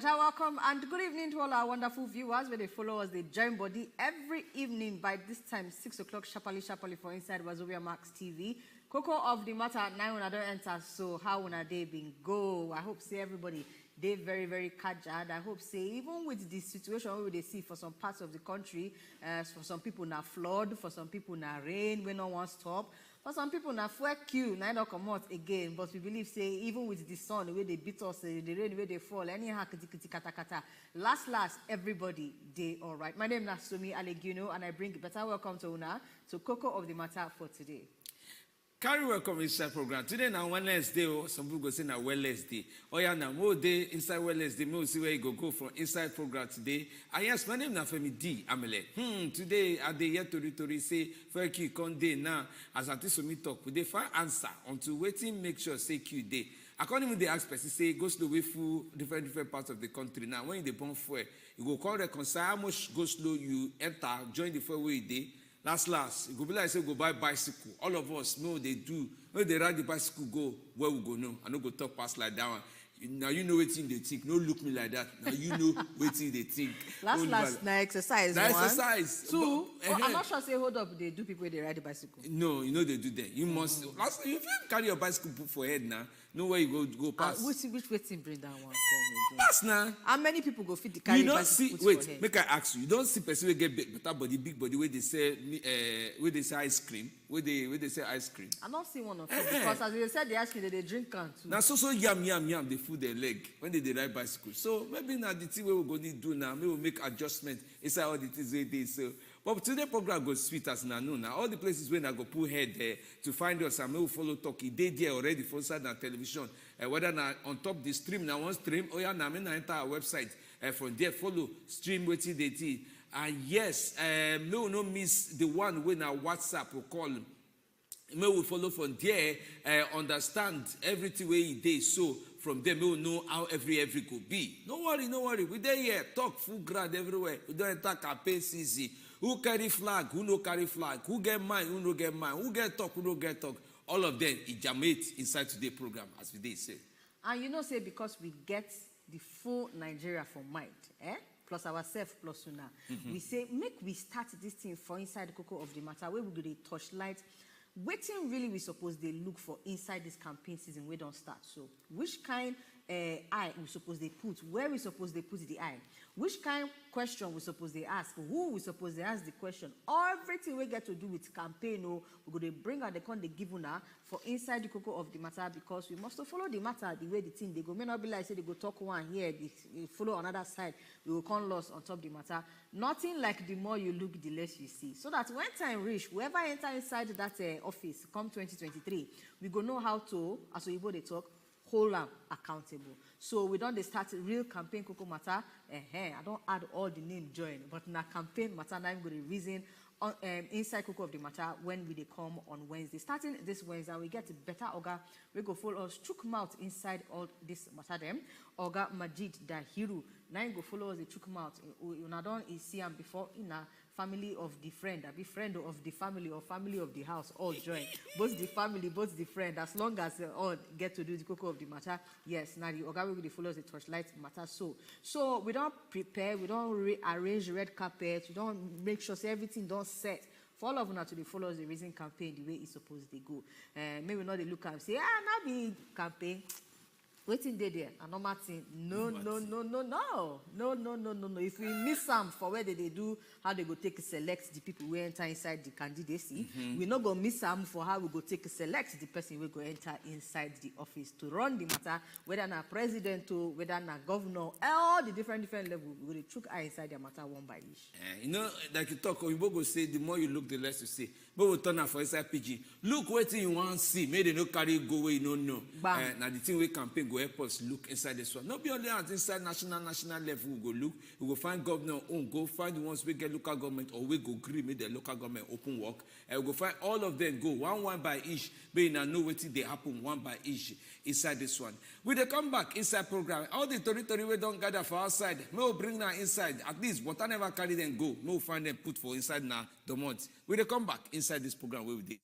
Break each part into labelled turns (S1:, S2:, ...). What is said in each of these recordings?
S1: Better welcome and good evening to all our wonderful viewers where they follow us, they join body every evening by this time, 6 o'clock, sharply for Inside Wazobia Max TV. KOKO of the matter, 9 when I don't enter, so how when a day been go? I hope say everybody, they very, very cajad. I hope say even with the situation we they see for some parts of the country, for some people na flood, for some people na rain, we no one stop. For some people, na fuel queue, na not come out again. But we believe, say, even with the sun, the way they beat us, the rain, the way they fall, anyhow, kata kata. Last, everybody, they all right. My name is Sumi Alegino, and I bring better welcome to Una, to KOKO of the matter for today.
S2: Carry welcome inside program. Today now Wednesday, or some people go say now Wednesday. Oh yeah, now more day inside Wednesday. We'll see where you go from inside program today. And yes, my name is Femi D. Amele. Today I dey here to say for you come day now. As I so me talk, we dey find answer until waiting. Make sure say Q day. According to the aspect, say go slow way through different parts of the country. Now when you dey born fuel, you go call reconcile how much go slow you enter join the fuel way day. Last, it go be like say go buy bicycle. All of us know they do. When they ride the bicycle, go where we go no. I no go talk past like that one. Now you know what they think. No look me like that. Now you know what they think.
S1: Last na exercise.
S2: Na exercise.
S1: Two. I'm not sure say hold up. They do people when they ride the bicycle.
S2: No, you know they do that. You must. Last, if you carry your bicycle put for head now, know where you go past.
S1: Which way team bring that one come again?
S2: Pass now.
S1: How many people go fit the carry bicycle?
S2: Wait, make I ask you. You don't see person will get better body, big body where they say ice cream. Where they say ice cream.
S1: I don't see one of them because as they said the ice cream they drink can too.
S2: Now so yam they food their leg when they ride bicycle. So maybe now the thing we're going to do now, maybe we'll make adjustment inside all the things we did. So but today program goes sweet as now. All the places where I go put head there to find us and we will follow talking. They there already for inside the television. Whether now on top the stream now one stream, oh yeah, now I enter our website. From there follow stream waiting they did. And yes, no miss the one when our WhatsApp will call. May we follow from there, understand everything where he did. So from there, we will know how every could be. No worry. We there here, talk full ground everywhere. We don't enter campaign season. Who carry flag? Who no carry flag? Who get mine? Who no get mine? Who get talk? Who no get talk? All of them is jammed inside today's program, as we did say.
S1: And you know, say because we get the full Nigeria for mind, plus ourselves, plus Una. We say, make we start this thing for inside the KOKO of the matter, where we go to touch light. Waiting really we suppose they look for inside this campaign season, we don't start. So, which kind eye we suppose they put, where we suppose they put the eye, which kind question we suppose they ask, who we suppose they ask the question, everything we get to do with campaign, we're going to bring out the con they give una for inside the KOKO of the matter because we must follow the matter the way the thing they go. May not be like say they go talk one here, they follow another side, we will come lost on top the matter. Nothing like the more you look, the less you see. So that when time reach, whoever enter inside that office, come 2023, we go know how to, as we they talk, hold them accountable. So we don't start real campaign KOKO matter. I don't add all the name join, but in a campaign matter, now I'm going to reason on, inside KOKO of the matter when we they come on Wednesday. Starting this Wednesday, we get better Oga. We go follow us, chook mouth inside all this matter them. Oga Majid Dahiru. Now you go follow us, the chook mouth. You don't see him before in a family of the friend, I be friend of the family or family of the house, all join. Both the family, both the friend, as long as all get to do the KOKO of the matter, yes, now the Oga will follow the torchlight matter. So we don't prepare, we don't arrange red carpet, we don't make sure say everything don't set. For all of us to follow the reason campaign the way it's supposed to go. Maybe not they look and say, now be campaign. Waiting there, a normal thing. No. If we miss some for where they do, how they go take select the people who enter inside the candidacy, we not go miss some for how we go take select the person who go enter inside the office to run the matter, whether na president or whether na governor, all the different levels, we go chook eye inside their matter one by each.
S2: You know, like you talk, you go say the more you look, the less you see. But we turn out for inside PG. Look what you want to see. Maybe they no carry go where you don't know. Now the thing we campaign go help us look inside this one. Not be only at inside national level we go look. We go find governor own. Go find the ones we get local government or we go agree make the local government open work. We go find all of them go one by each. But you know what they happen one by each inside this one. We they come back inside program. All the territory we don't gather for outside. We will bring them inside. At least what I never carry them go. We will find them put for inside now the month. We they come back inside this program where we did.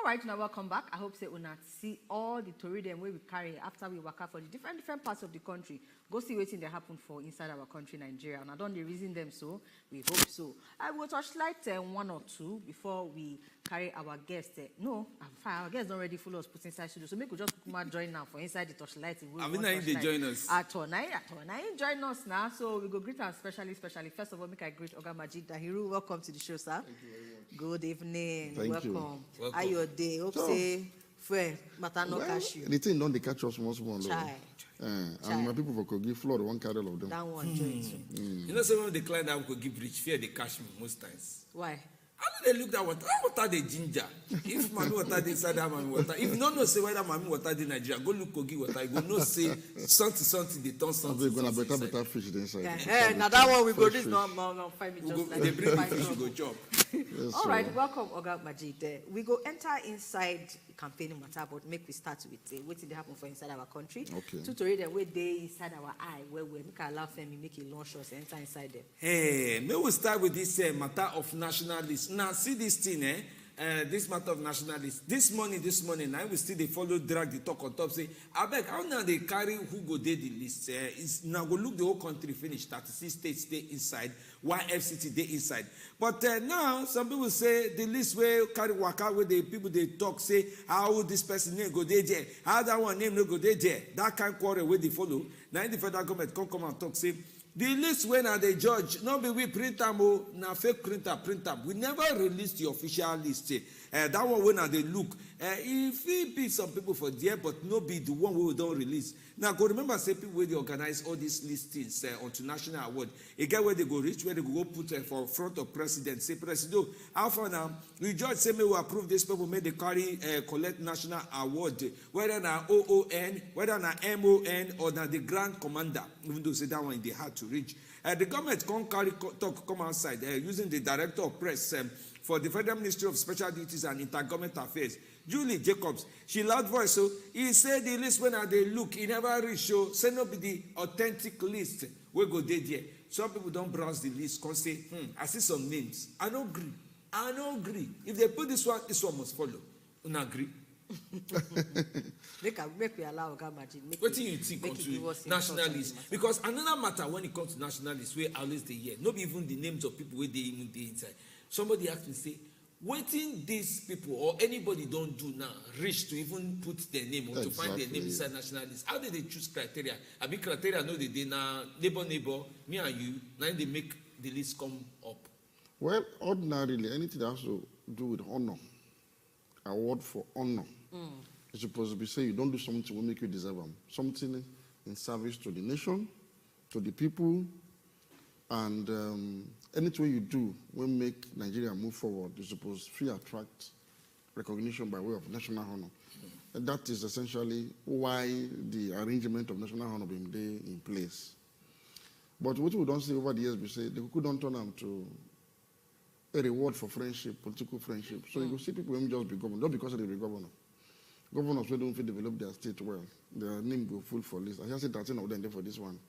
S1: right, now welcome back. I hope say una see all the tori dem wey we carry after we waka for the different parts of the country. Go see wetin dey happen for inside our country, Nigeria. And I don't reason them, so we hope so. I will touch light one or two before we carry our guests. No, our guests don't already follow us put inside studio, so make we just join now for inside the torchlight.
S2: I mean, they join us.
S1: At all, join us now. So we go greet our specially. First of all, make I greet Oga Majid Dahiru. Welcome to the show, sir.
S3: Thank you very much.
S1: Good evening.
S3: Thank you.
S1: Welcome. How your day? Hope say friend, matter no catch you.
S3: The thing don't they catch us once more. And my people for Kogi flood one carry all of them.
S1: That one join too.
S2: You know, some of the client that could give rich fear they catch me most times.
S1: Why?
S2: How do they look at water the ginger? If mommy water the inside that mommy water, if you don't know say whether mommy water the Nigeria, go look Kogi water. You go know say something they turn something.
S3: We're gonna better fish inside.
S1: Yeah, now that one we go this no find me just like
S2: they bring fish, you go chop.
S3: Yes,
S1: all right, welcome Oga Majid. We go enter inside campaign matter, but make we start with what did happen for inside our country.
S3: Okay.
S1: To read them where they inside our eye, where we make allow Femi make a launch us enter inside them.
S2: Hey, may we start with this matter of nationalists. Now see this thing, this matter of nationalists. This morning, now we still they follow drag the talk on top. Say, I beg, how now they carry who go there the list? Is now go look the whole country finish. 36 states stay inside, while FCT they inside. But now some people say the list where carry waka where the people they talk say how this person name go there, how that one name no go there. That kind of quarrel where they follow. Now the federal government come and talk say. The list when are the judge, not be we print them, na fake printer print them. We never released the official list. That one when are they look. If it be some people for there, but no be the one we don't release. Now go remember say people where they organize all these listings onto national award. Again where they go reach, where they go put for front of president. Say president, how far now? The judge say me will approve this people may they carry collect national award. Whether na OON, whether na MON or na the grand commander. Even though say that one they had to reach. The government can't carry talk come outside using the director of press for the Federal Ministry of Special Duties and Intergovernmental Affairs, Julie Jacobs. She loud voice, so he said the list when they look, he never reach show, say no be the authentic list. We go there. Some people don't browse the list, can say, I see some names. I don't agree. If they put this one must follow. I don't agree.
S1: Make we allow Oga Majid.
S2: What do you think to nationalists? Because another matter when it comes to nationalists, where always they hear, not even the names of people where they even they inside. Somebody asked me say, waiting these people or anybody don't do now reach to even put their name or to find their name inside nationalists. How do they choose criteria? I mean criteria know they now neighbor, me and you, now they make the list come up.
S3: Well, ordinarily, anything that has to do with honor, award for honor, it's supposed to be say you don't do something will make you deserve them. Something in service to the nation, to the people, and anything you do will make Nigeria move forward. You're supposed to attract recognition by way of national honor. And that is essentially why the arrangement of national honor being there in place. But what we don't see over the years, we say the KOKO don't turn them to a reward for friendship, political friendship. So you will see people who just be governor, not because they be governor. Governors who don't feel develop their state well, their name go full for list. I just say 13 of them there for this one.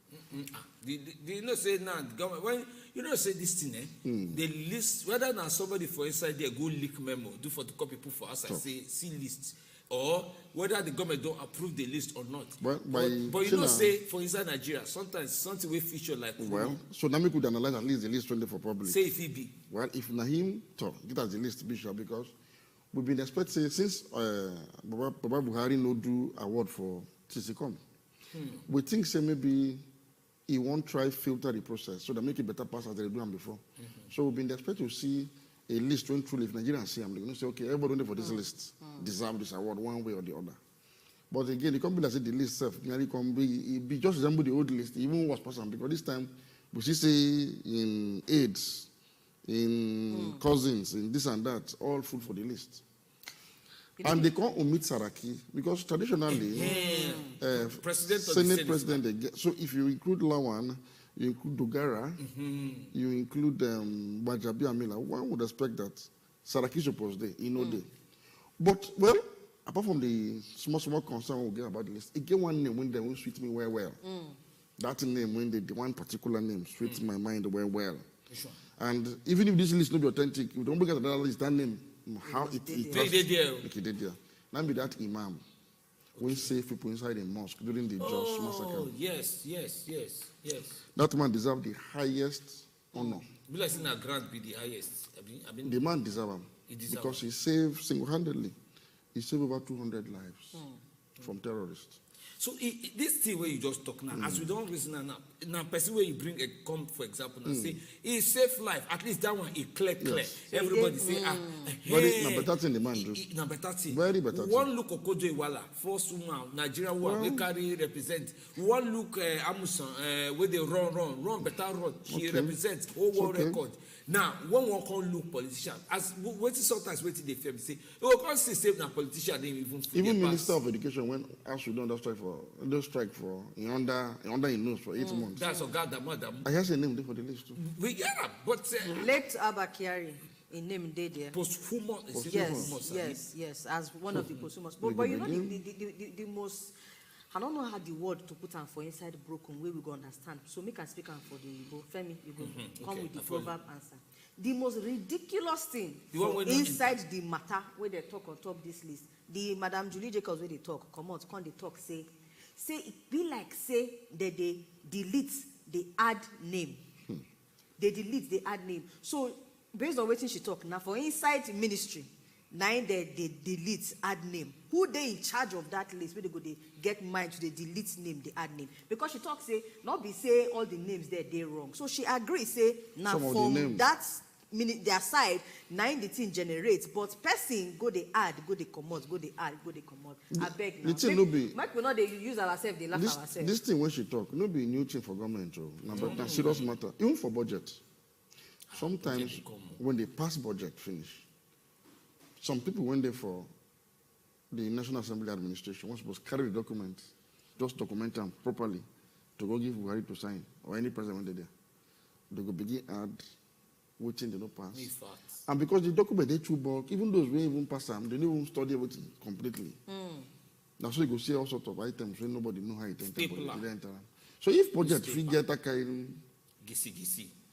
S2: Do you know say now the government when you know say this thing the list whether now somebody for inside there go leak memo do for the copy people for us say see list or whether the government don't approve the list or not. But you know say for inside Nigeria sometimes something will feature like
S3: so now we could analyze at least the list 20 for public.
S2: Say if it be
S3: well if Nahim get us the list be sure because we've been expecting since Baba Buhari no do award for TCCOM. We think say maybe he won't try filter the process so that make it better pass as they do them before. So we've been expecting to see a list when truly if Nigerians see them, they're going to say, okay, everybody for this list deserve this award one way or the other. But again, the company that said the list self nearly can be just resemble the old list, even worse person because this time we see say in AIDS, in cousins, in this and that, all full for the list. And they can't omit Saraki because traditionally, Senate president, they get, so if you include Lawan, you include Dogara, you include Wazobia Mila, one would expect that Saraki supposed there, day. But, well, apart from the small concern we'll get about the list, again, one name when they will sweet me well. That name, when the one particular name sweets my mind well. Sure. And even if this list not be authentic, if you don't bring out another list, that name how it
S1: did
S3: there. Now be that imam when save people inside the mosque during the Jos massacre.
S2: Oh, yes.
S3: That man deserved the highest honor.
S2: Will I say na grant be the highest?
S3: The man deserves him because he saved single-handedly. He saved over 200 lives from terrorists.
S2: So this thing where you just talk now, as we don't listen now person where you bring a come for example and say he saved life. At least that one he clear.
S3: Yes.
S2: Everybody say
S3: Very better thing the man do.
S2: better thing.
S3: Very better thing.
S2: One look Okojo Iweala, first woman, Nigeria one, we carry represent. One look Amusan, where they run better run. He represents whole world record. Now, one can look politician. As what is sometimes waiting the firm say, oh, can't say save na politician they
S3: even Minister of Education when asked to do strike for under in news for 8 months.
S2: That's a god that madam.
S3: I have a name there for the list too.
S2: We but
S1: late Abakiari in name there.
S2: Posthumous.
S1: Yes, as one of the posthumous. But you know the most, I don't know how the word to put on for inside broken way we go understand. So make us speak on for the Igbo. Femi, you go come with the proverb answer. The most ridiculous thing inside the matter where they talk on top this list, the Madam Julie Jacobs where they talk, come out, come they talk, say it be like say that they delete, they add name. They delete, they add name. So based on what she talk now for inside ministry, now they delete, add name. Who they in charge of that list? Where they go, they get mind to the delete name, they add name. Because she talk say, not be say all the names there, they wrong. So she agree, say, now from that their side, 9 the thing generates, but person go they add, go they commot, go they add, go they commot. I beg now. Mike will not they use ourselves, they laugh ourselves.
S3: This thing when she talk, no be a new thing for government, but that's serious matter. Even for budget. Sometimes when they pass budget finish, some people went there for the National Assembly Administration, was supposed to carry the documents, just document them properly to go give Buhari to sign, or any president went there. They go begin add waiting they don't pass. And because the document they too bulk, even those we even pass them, they don't even study everything completely. Now so you go see all sorts of items when nobody know how it enter. So if budget figure that kind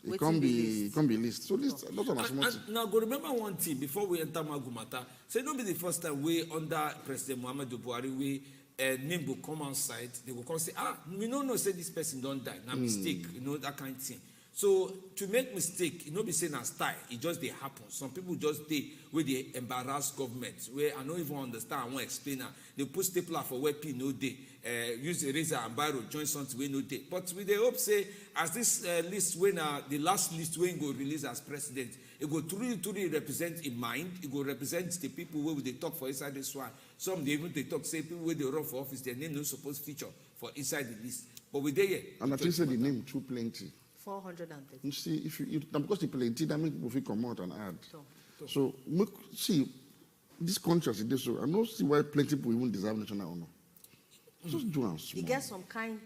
S3: it can't be list. So list not on
S2: and now go remember one thing before we enter Magumata. Say don't be the first time we under President Muhammadu Buhari we name will come outside, they will come say, we don't know say this person don't die. Now mistake, that kind of thing. So to make mistake, be saying a style, it just they happen. Some people just they where they embarrass government, where I don't even understand, I won't explain that. They put stapler for where people no day, use a razor and biro, join something where no day. But with the hope say, as this list when the last list when go release as president, it go truly represent in mind, it go represent the people where they talk for inside this one. Some they even they talk, say people where they run for office, their name no supposed feature for inside the list. But we there,
S3: and I think say the name too plenty.
S1: 430.
S3: You see, if you because the plenty, that make people feel come out and add. So see, this contrast is this. So I don't see why plenty people even deserve national honor. Just do it.
S1: You get some kind,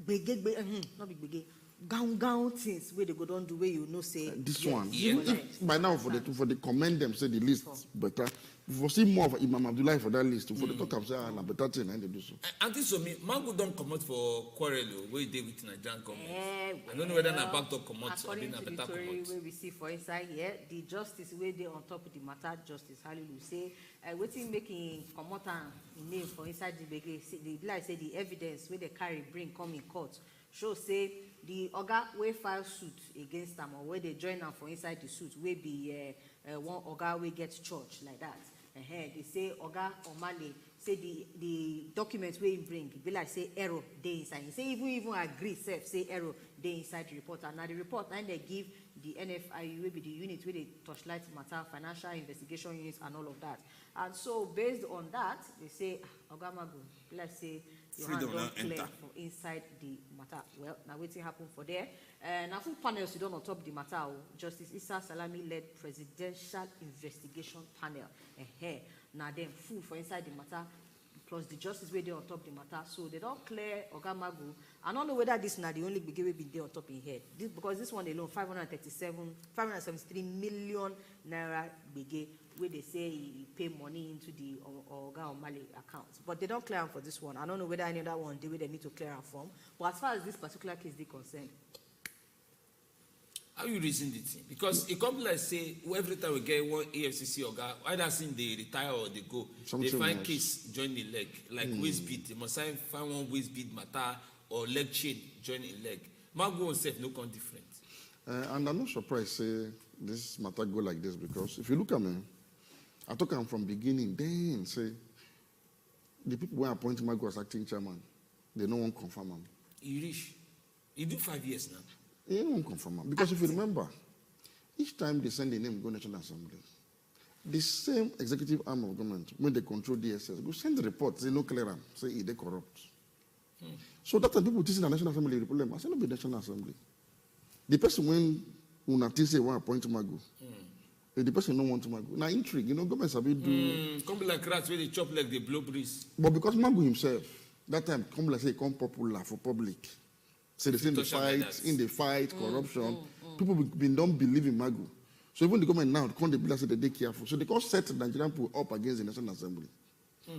S1: not big, gown things where they go don't do where you know say.
S3: This one, if by now for the commend them say the list better. For see more of Imam Abdullah for that list, for the talk of say better thing and they do so.
S2: And this so me, Mango don't come out for quarrel where they with Nigerian government. I don't know whether na back to come out or be na better come out.
S1: Where we see for inside here, the justice where they on top of the matter, Justice Hallelujah say, waiting making come out and name for inside the bege. The like say the evidence where they carry bring come in court. Show say the Oga way file suit against them or where they join them for inside the suit will be one Oga way get charged like that. They say Oga Omale say the documents where he bring be like say error they inside. He say even agree say error they inside the report. And now the report now they give the NFIU will be the unit where they torchlight matter, financial investigation units and all of that. And so based on that, they say Oga Magu, let's say your hand don't clear for inside the matter. Well, now waiting happen for there. Now full panels you don't on top the matter. Justice Issa Salami led presidential investigation panel. Now then full for inside the matter, plus the justice where they on top the matter. So they don't clear Oga Magu. I don't know whether this is not the only big way been there on top in here. Because this one alone, 573 million naira big where they say he pay money into the Oga Omale account. But they don't clear them for this one. I don't know whether any other one they need to clear them from. But as far as this particular case is concerned,
S2: How you reason the thing? Because a company like say every time we get one AFCC organ, either since they retire or they go,
S3: Something
S2: they find
S3: else.
S2: case join the leg, like waist bead. They must find one waist bead matter or leg chain join a leg. Mago himself no con different.
S3: And I'm not surprised say this matter go like this because if you look at me, I talk am from beginning, then say the people who appoint Mago as acting chairman, they no one confirm him.
S2: You reach. You do 5 years now.
S3: They no one confirm him. Because if you remember, each time they send a name go National Assembly, the same executive arm of government, when they control DSS, go send the report, say no clear am, say they corrupt. So that time people think the National Assembly the problem. I say no be National Assembly. The person when una think say want appoint Mago, the person no want Mago. Now intrigue, government sabi do.
S2: Come be like rats where they chop like they blow breeze.
S3: But because Mago himself, that time come like say come popular for public. Say they say in the fight, corruption. People don't believe in Mago. So even the government now can't be like say they careful. So they can't set the Nigerian people up against the National Assembly.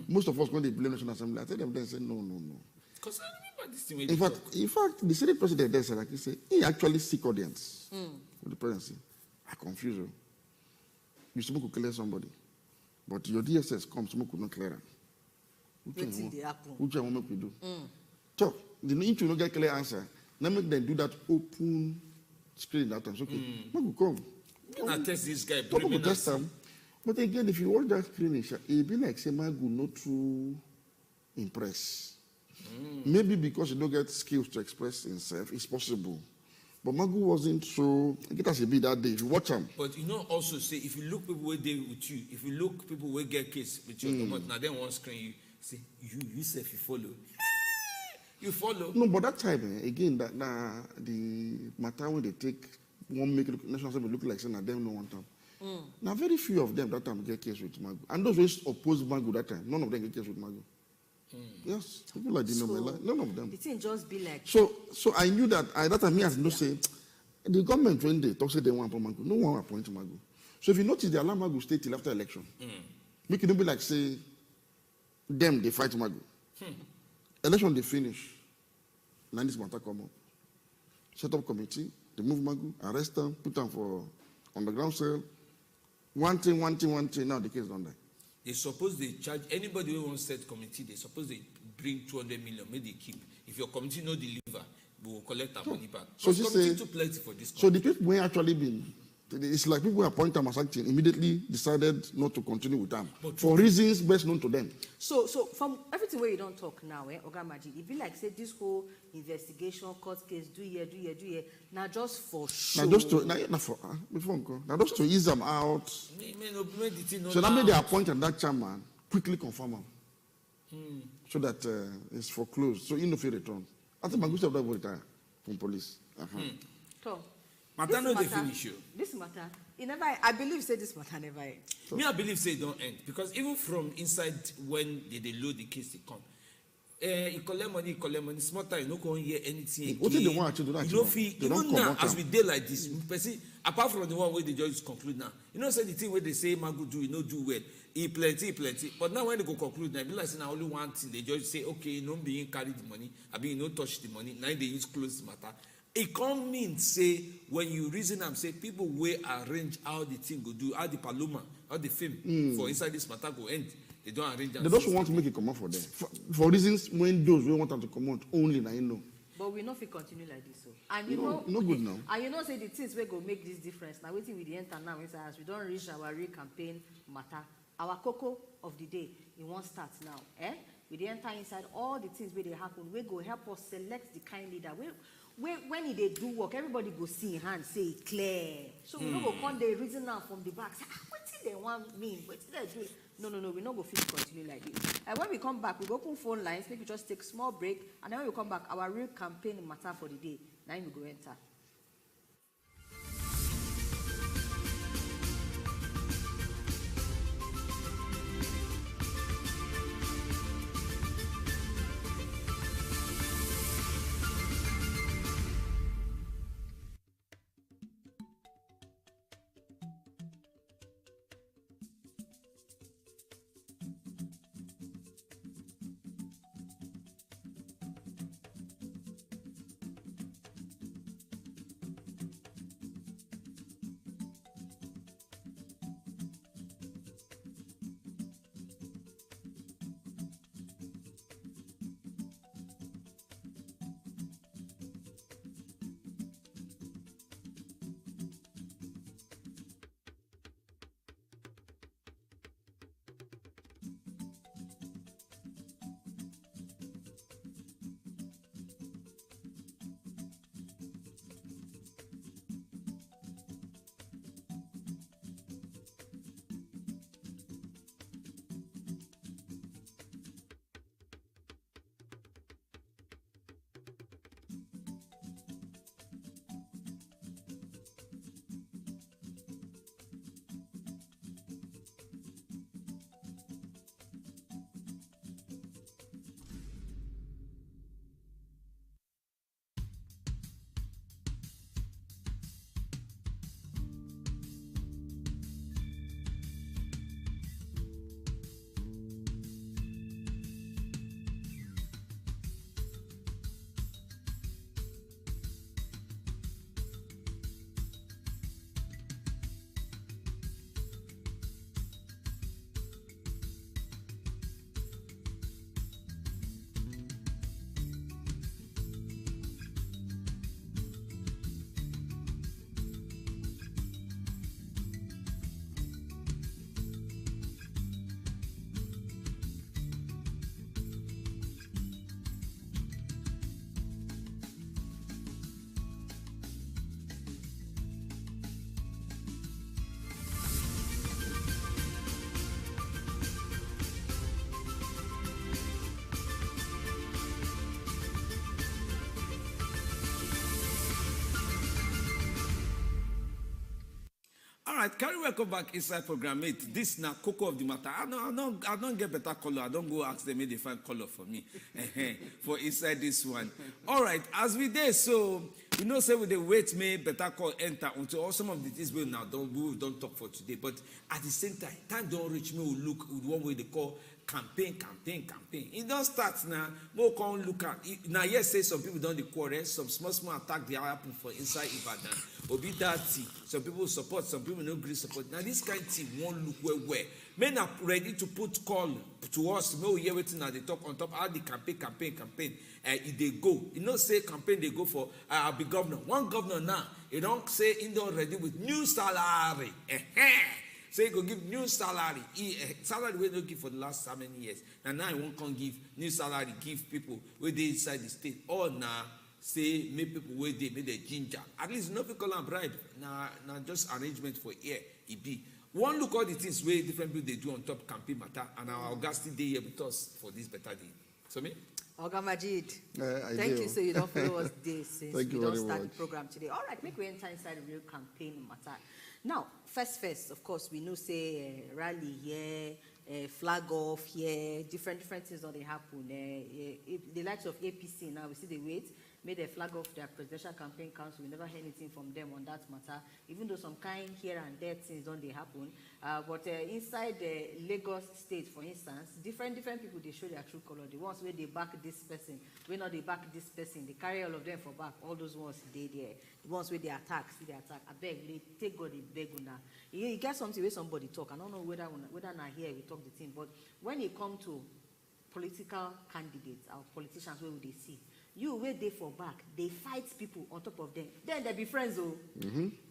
S3: Most of us when they blame National Assembly, I tell them then say no.
S2: Because I remember this thing.
S3: In fact, the Senate president there said, like he said, he actually seek audience with the presidency. I confuse you. You supposed to clear somebody, but your DSS comes, someone could not clear him. Which one make we do? So the need to not get clear answer. Now make them do that open screen that time. So okay, Mago come.
S2: I test this guy.
S3: People test him. But again, if you watch that screen, it be like say Mago not too impressed. Maybe because you don't get skills to express himself, it's possible. But Mago wasn't so. Get us a bit that day. If you watch him.
S2: But also say if you look people where they with you, if you look people where get case with you, now then one screen you say you self you follow. You follow.
S3: No, but that time again, that the matter when they take one make National Assembly look like saying that them no want them. Now very few of them that time get case with Mago, and those who oppose Mago that time, none of them get case with Mago. Yes, people like none of them.
S1: The thing just be like.
S3: So I knew that that time me as no say the government when they talk say they want appoint Mago, no one appoint Mago. So if you notice they allow Mago stay till after election. Make it don't be like say them they fight Mago. Election they finish. Now this matter come up. Set up committee, they move Mago, arrest them, put them for underground cell. One thing, now the case done die.
S2: They suppose they charge anybody who wants set committee, they suppose they bring 200 million, maybe they keep. If your committee no deliver, we will collect our money back.
S3: So
S2: this committee too plenty for this committee.
S3: So the people who actually been, it's like people who appoint them as acting immediately decided not to continue with them for reasons best known to them.
S1: So from everything where you don't talk now, Oga Majid, it be like say this whole investigation, court case, do here, now just for show.
S3: Now just to now just to ease them out. So now they appointed that chairman quickly confirm him. So that it's foreclosed. So he no fear return. I think Mago will retire from police.
S1: So
S2: matter no they finish you.
S1: This matter, it never. I believe say this matter never end.
S2: Me, I believe say it don't end because even from inside when they load the case, they come. You collect money. Small time, you no go hear anything.
S3: What did they want to do that?
S2: You don't feel even now as we dey like this. Person, apart from the one where they just conclude now, say the thing where they say Mago do, do well. He plenty. But now when they go conclude, now be like saying only one thing. They just say okay, you don't be carry the money. I mean, you don't touch the money. Now they use close the matter. It can't mean say when you reason and say people will arrange how the thing go do, how the paloma, how the film for inside this matter go end. They don't arrange.
S3: They just want to make it come out for them for reasons when those we want them to come out only now
S1: But we not fit continue like this so. And
S3: no good now.
S1: And say the things we go make this difference. Now waiting with the enter now as we don't reach our real campaign matter. Our KOKO of the day, it won't start now. We dey enter inside all the things where they happen. We go help us select the kind leader. When they do work, everybody go see in hand, say it clear. So we no go come the reason now from the back. Say, what did they want me? What did they do? No, we no go fit continue like this. And when we come back, we go open phone lines, maybe just take small break, and then when we come back, our real campaign matter for the day. Now we go enter.
S2: right, carry welcome back inside program 8. This now KOKO of the matter. I don't get better color. I don't go ask them if they find color for me. For inside this one. All right, as we did, so we know say with the wait may better call enter until all some of the things we now don't talk for today. But at the same time don't reach me will look with one way they call campaign. It don't start now. More can look at now. Yes, say some people don't the quarrel, some small attack they happen for inside Ibadan. Obi that some people support, some people no agree support. Now this kind of thing won't look where. Men are ready to put call to us. We hear waiting now they talk on top how the campaign. If they go, you know say campaign they go for I'll be governor. One governor now, you don't say in already with new salary. So he go give new salary. Salary we don't give for the last how many years. And now he won't come give new salary, give people where they inside the state. Or now say make people where they make the ginger. At least no people call bribe. Now just arrangement for here it be. One look all the things where different people they do on top campaign matter, and our Augustine day here with us for this better day. So me?
S1: Oga Majid, thank you. So you don't follow us this since we don't start the program today. All right, make we enter inside the real campaign matter. Now, first, of course, we know say rally here, flag off here, different things that they happen. The likes of APC now, we see the wait, made a flag off their presidential campaign council. We never heard anything from them on that matter, even though some kind here and there things don't they happen. But inside Lagos State, for instance, different people they show their true color. The ones where they back this person, where not they back this person, they carry all of them for back. All those ones they there. The ones where they attack, see they attack. I beg, they take God, they beg now. You get something where somebody talk. I don't know whether now here we talk the thing, but when it come to political candidates or politicians, where would they see? You wait there for back, they fight people on top of them. Then they be friends, oh.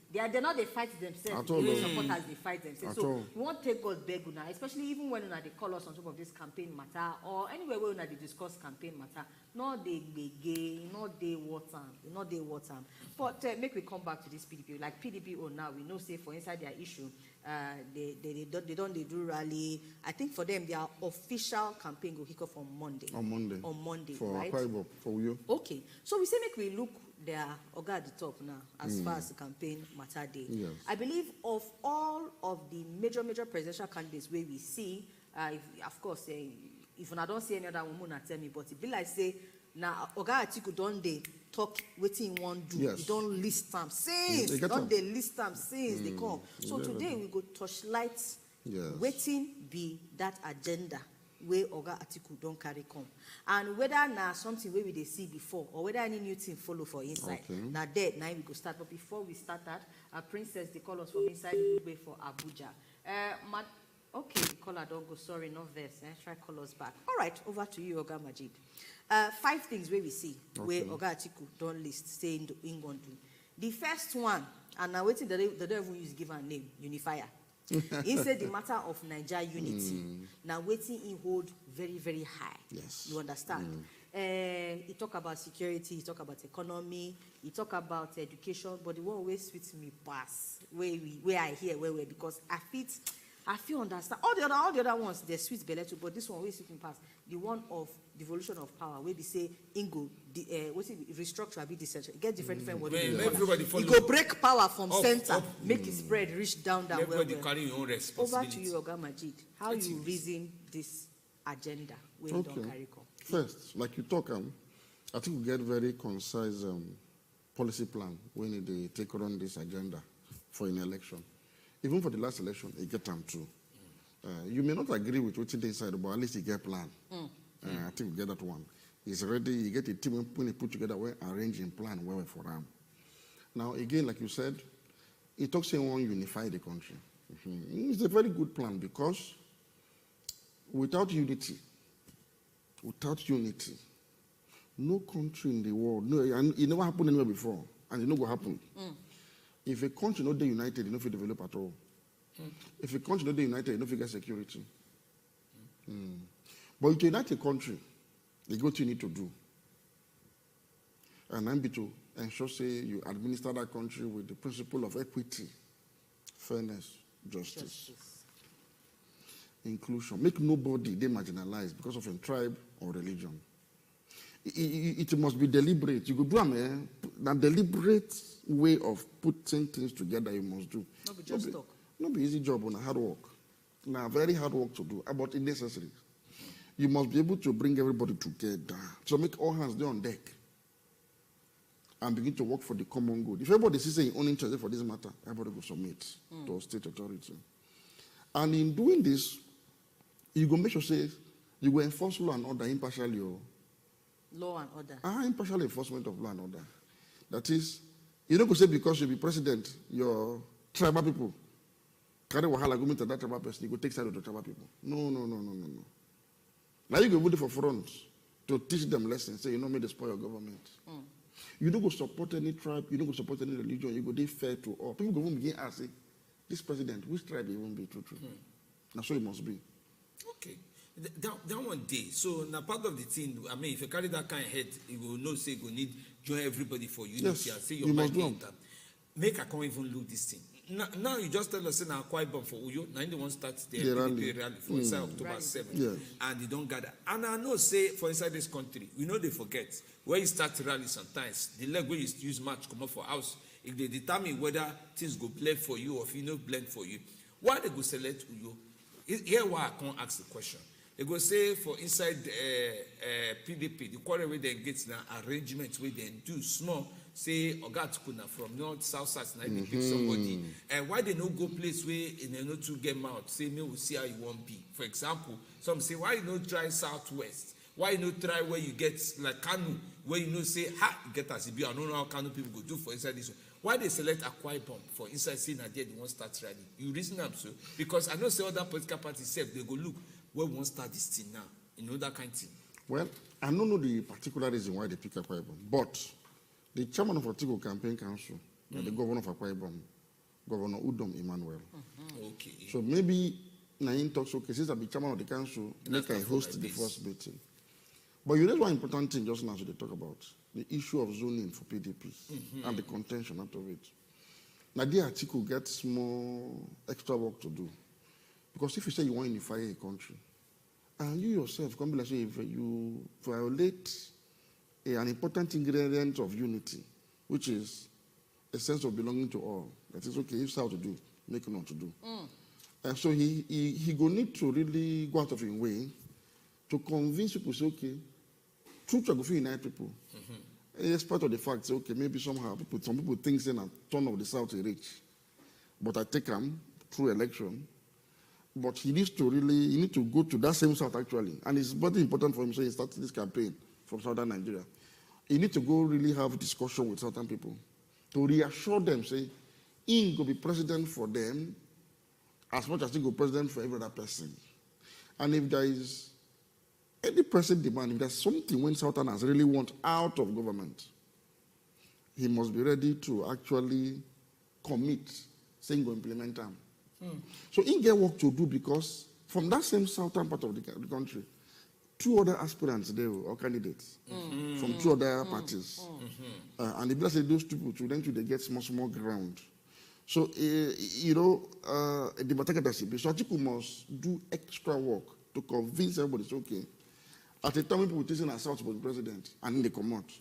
S1: They're not they fight themselves. The supporters they fight themselves. So we won't take God beg now, especially even when they call us on top of this campaign matter or anywhere where they discuss campaign matter. Not they gay, not they water. But make we come back to this PDP. Like PDP now, we know say for inside their issue, they do rally. I think for them their official campaign will kick off on Monday. On Monday, for right?
S3: For you.
S1: Okay. So we say make we look their Oga at the top now as far as the campaign matter day.
S3: Yes.
S1: I believe of all of the major presidential candidates where we see, of course, if I don't see any other woman tell me, but it be like say now Oga Atiku don't they talk waiting one do.
S3: Yes.
S1: You don't list them since don't they list them since they come. So today we go touchlight waiting be that agenda where Oga Atiku don't carry come. And whether now something where we they see before or whether any new thing follow for inside. Now there now we go start. But before we start that, Princess they call us from inside the way for Abuja. Okay, the caller don't go, sorry, no verse. Try call us back. All right, over to you, Oga Majid. 5 things where we see where Oga Atiku don't list, say in England. The first one, and now waiting the devil use give a name, unifier. He said the matter of Niger unity. Now waiting he hold very high.
S3: Yes.
S1: You understand? He talk about security, he talk about economy, he talk about education, but the one way sweets me pass where I hear where because I feel understand. All the other ones they're sweet belly too, but this one always sweet me pass. The one of devolution of power, where they say Ingo, what's it restructure be decentralized. Get different words. You go break power from center, make it spread, reach down.
S2: Everybody carry your own responsibility.
S1: Over to you, Oga Majid. How you reason this agenda where you don't carry come?
S3: First, like you talk, I think we get very concise policy plan when they take on this agenda for an election. Even for the last election, they get them too. You may not agree with what's inside, but at least you get plan. I think we get that one. It's ready. You get a team when they put together, we arrange and plan well for them. Now again, like you said, it talks saying one unify the country. It's a very good plan because without unity, no country in the world, and it never happened anywhere before, and it never will happen. If a country not united, you don't feel develop at all. If a country not united, you don't feel get security. But to unite a country, they go to you need to do. And I'm to ensure say you administer that country with the principle of equity, fairness, justice. Inclusion. Make nobody they marginalized because of a tribe or religion. It must be deliberate. You go do a deliberate way of putting things together. You must do.
S1: No, but just talk.
S3: Not be easy job on a hard work. Now, very hard work to do, but it's necessary. You must be able to bring everybody together. So make all hands there on deck and begin to work for the common good. If everybody sees their own interest for this matter, everybody will submit to state authority. And in doing this, you go make sure say you go enforce law and order impartially.
S1: Law and order.
S3: Impartial enforcement of law and order. That is, you don't go say because you be president, your tribal people carry wahala go meet that tribal person, you go take side of the tribal people. No. Now you go put it for front to teach them lessons. Say, you know, may they spoil your government. You don't go support any tribe, you don't go support any religion, you go be fair to all. People go begin ask, say, this president, which tribe he won't be true? Now so it must be.
S2: Okay. That one day. So now part of the thing, I mean, if you carry that kind of head, you will know say you will need join everybody for unity and say your mind that. Make I can't even look this thing. Now you just tell us now quite bomb for Uyo. Now they won't start the rally for inside October 7th.
S3: Yes.
S2: And they don't gather. And I know say for inside this country, we know they forget. Where you start to rally sometimes, the leg where you use match come up for house, if they determine whether things go blend for you or if you know blend for you, why they go select Uyo? Here why I can't ask the question. They go say for inside PDP, the quarrel where they get now arrangements where they do small, say Oga Atiku from north, south, now they pick somebody. And why they no go place where they no to get out, say me will see how you want be. For example, some say why you no try southwest? Why you no try where you get like Kanu, where you know say you get as I don't know how Kanu people go do for inside this one. Why they select Akwa Ibom for inside saying that they won't start rally? You reason them so because I know say other political parties say they go look where we won't start this thing now. You know that kind of thing.
S3: Well, I don't know the particular reason why they pick Akwa Ibom, but the chairman of Atiku Campaign Council, the governor of Akwa Ibom, Governor Udom Emmanuel.
S2: Okay.
S3: So maybe Nain talks okay, since I be chairman of the council, make I host the first meeting. But you know one important thing just now they talk about the issue of zoning for PDP and the contention out of it. Now, the Atiku gets more extra work to do. Because if you say you want to unify a country, and you yourself come be like say if you violate an important ingredient of unity, which is a sense of belonging to all, that is okay, if how to do, make him not to do. And so he go need to really go out of his way to convince people, say, okay, truth will go unite people. It's part of the fact, say, okay, maybe somehow some people think saying a turn of the South is rich. But I take him through election. But he needs to go to that same South actually. And it's very important for him, so he started this campaign from southern Nigeria. He needs to go really have discussion with southern people to reassure them, say, he will be president for them as much as he go president for every other person. And if there is any pressing demand, if there's something when Southerners really want out of government, he must be ready to actually commit, saying go implement them. So he get work to do because from that same southern part of the country, two other aspirants there or candidates from two other parties. And if say those people to then they get small ground. So, the Bataka so Atiku must do extra work to convince everybody it's okay. At the time people taking assault for the president and then they come out.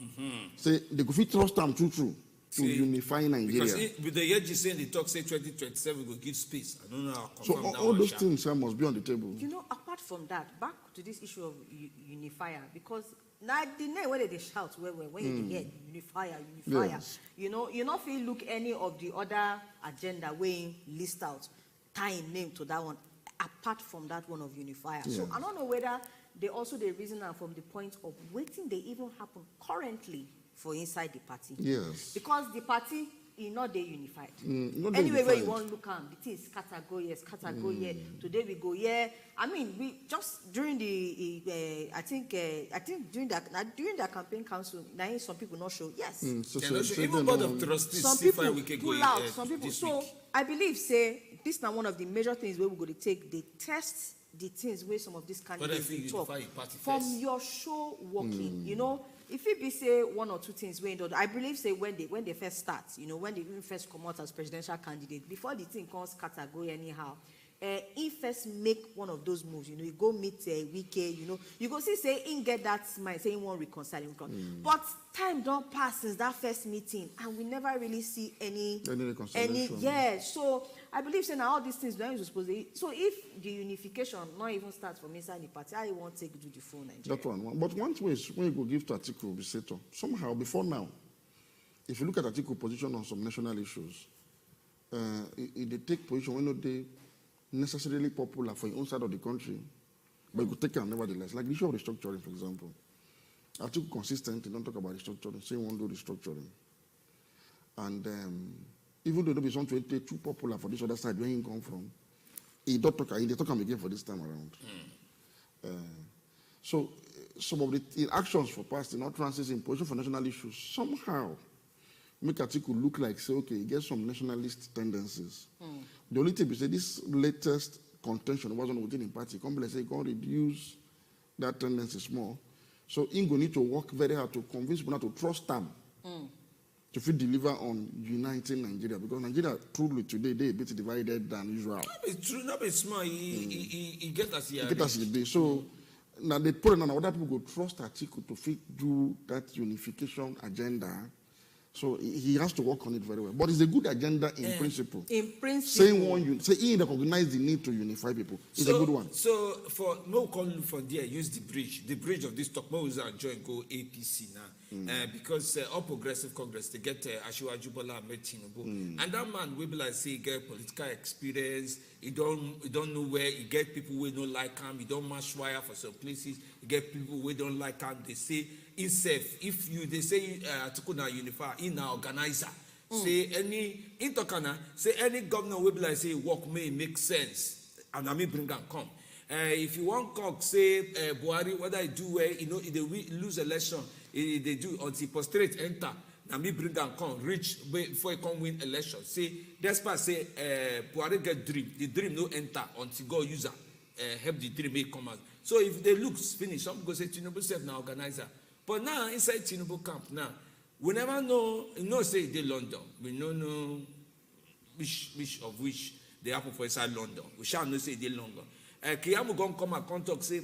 S3: Say they go fit trust them true to unify Nigeria.
S2: Because with the edge saying the talk say 2027 will give space. I don't know how
S3: so all those things must be on the table.
S1: You know, apart from that, back to this issue of unifier, because now the name where they shout when you hear unifier, yes. You know if you look any of the other agenda where list out, tying name to that one, apart from that one of unifier. Yes. So I don't know whether they also the reason are from the point of waiting they even happen currently for inside the party.
S3: Yes.
S1: Because the party is not they unified.
S3: Not
S1: anyway,
S3: unified.
S1: where you want to look at the thing is scatter go here. Today we go here. I mean, we just during the I think during the campaign council, now some people not show. Yes.
S2: Even board of trustees.
S1: Some people pull out. Some people. So I believe say this is now one of the major things where we're going to take the test. The things where some of these candidates talk from your show working, you know, if it be say one or two things when I believe say when they first start, you know, when they even first come out as presidential candidate, before the thing comes category anyhow, he first make one of those moves, you know, you go meet Wike, you know, you go see say he get that mind, say he won't reconcile. But time don't pass since that first meeting, and we never really see any reconciliation. So I believe saying all these things don't supposed to. So if the unification not even starts from inside the party, I won't take do the full Nigeria.
S3: That one. But one way is when you go give to Atiku, somehow before now, if you look at Atiku position on some national issues, they take position when they necessarily popular for your own side of the country, but you could take them nevertheless. Like the issue of restructuring, for example. Atiku consistently don't talk about restructuring, say won't do restructuring. And even though there be something too popular for this other side where he come from, he don't talk again for this time around. So some of the actions for past in utterances in position for national issues somehow make Atiku look like, say, okay, he gets some nationalist tendencies. The only thing is say this latest contention wasn't within the party. Come say he can reduce that tendency small. So he going to need to work very hard to convince people to trust them to fit deliver on uniting Nigeria, because Nigeria truly today they a bit divided than usual.
S2: It's true, not be small. He get us here.
S3: Get us today. So now they put on other people go trust Atiku to fit do that unification agenda. So he has to work on it very well. But it's a good agenda in principle.
S1: In principle.
S3: Say he recognize the need to unify people. It's a good one.
S2: So for no call from there, use the bridge of this talk. More join go APC now, because all Progressive Congress they get Asiwaju Bola Ahmed Tinubu, and that man will be like say he get political experience. He don't know where he get people who don't like him. He don't match wire for some places. He get people who don't like him. They say himself. If you they say Atiku na unify, he na organizer. Say any intercana. Say any governor will be like say work may make sense, and I mean bring and come. If you want cock say Buhari whether he do well, you know if they lose election, they do until prostrate enter. Now me bring and come reach before he come win election. Say despite say Buhari get dream, the dream no enter until God user help the dream make come out. So if they look finish, some go say Tinubu self now organizer. But now inside Tinubu camp now, we never know. You know say they London. We don't know which of which they happen for inside London. We shall not say they London. Kiyamu gon come and talk say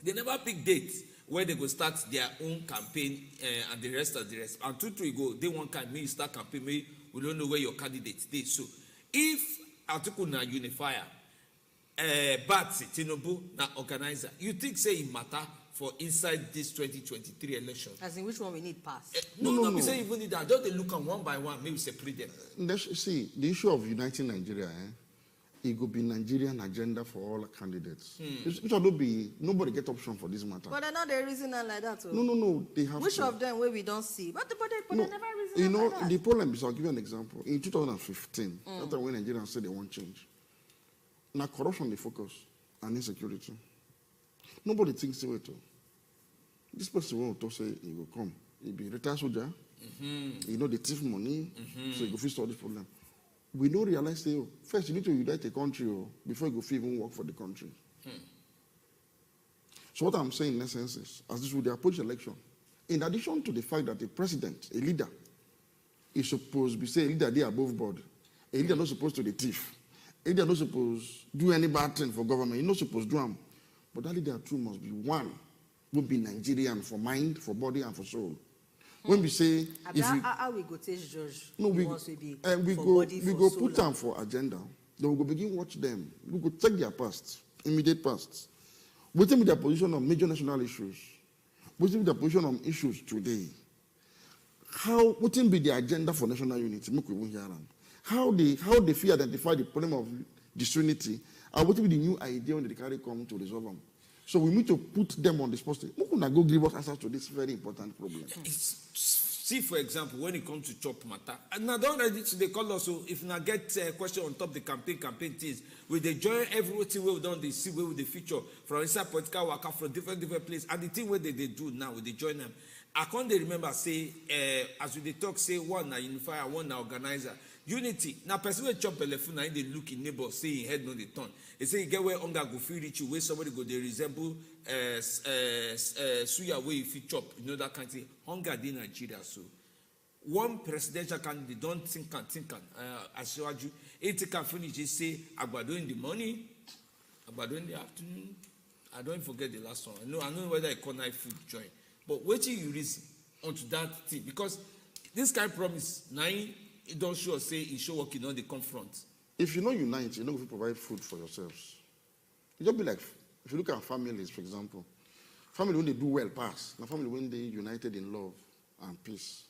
S2: they never pick dates where they go start their own campaign and the rest. And two go, they want me start campaign, me we don't know where your candidate is. So if Atiku na unifier, but Tinubu na organizer, you think say it matter for inside this 2023 election?
S1: As in which one we need pass?
S2: No. We say even need that. Don't they look on one by one, maybe separate them.
S3: See, the issue of uniting Nigeria, it could be Nigerian agenda for all candidates. It should be nobody get option for this matter.
S1: But they're not the reason like that.
S3: No. They have.
S1: Which of them where we don't see? But they never reason.
S3: You know,
S1: like that.
S3: the problem is, I'll give you an example. In 2015, after when Nigerians said they want change, now corruption they focus and insecurity. Nobody thinks wait to. This person will to say he will come. He be retired soldier. You know, they thief money, so he go fix all this problem. We don't realize that first you need to unite a country before you go even work for the country. So what I'm saying in essence is, as this would approach election, in addition to the fact that a president, a leader, is supposed to be say a leader there above board, a leader not supposed to be thief, a leader not supposed to do any bad thing for government, you're not supposed to do them. But that leader too must be one, will be Nigerian for mind, for body, and for soul. When we say,
S1: how we go take judge?
S3: No, we go put them for agenda. Then we go begin watch them. We go check their past, immediate past. What's with their position on major national issues? What's with their position on issues today? What will be the agenda for national unity? How they feel identify the problem of disunity, and what will be the new idea when they carry come to resolve them? So we need to put them on the spot. We can go give us answers to this very important problem.
S2: See, for example, when it comes to chop matter, and now don't ready to they call us. So if now get a question on top the campaign things, will they join everything we done? They see where the future from inside political worker from different places, and the thing where they do now, will they join them? I can't remember say as we talk say one na unifier, one na organizer. Unity. Now, person will chop telephone and they look in neighbor, say he head no the turn. They say you get where hunger go feel reach you, where somebody go, they resemble suya where you feel chop, you know that kind of thing. Hunger in Nigeria, so. One presidential candidate don't think as you can finish, they say, Agbado in the morning, Agbado in the afternoon. I don't forget the last one. I know whether I call night food join. But wait till you reason onto that thing, because this kind of promise, it don't show say it show working on the confront.
S3: If you don't unite, you're not going to provide food for yourselves. It just be like, if you look at families, for example, family when they do well pass, now family when they united in love and peace.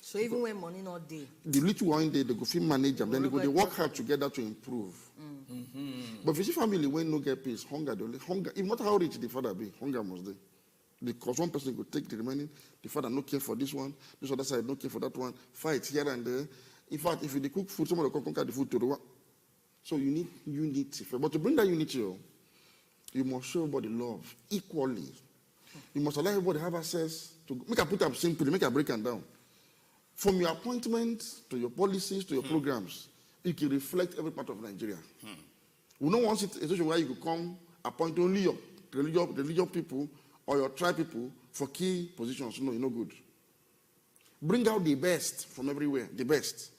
S1: So even when money not there,
S3: the little one day they go feel manage them, then they work hard together to improve. But if you see family when no get peace, hunger, hunger, no matter how rich the father be, hunger must be. Because one person could take the remaining, the father no care for this one, this other side no care for that one, fight here and there. In fact, if they cook food, someone will conquer the food to the one. So you need unity. But to bring that unity, you must show everybody love equally. You must allow everybody have access to make a put up simply, make a break and down. From your appointments to your policies to your programs, it can reflect every part of Nigeria. We don't want a situation where you could come appoint only your religious people or your tribe people for key positions. No, you're no good. Bring out the best from everywhere, the best.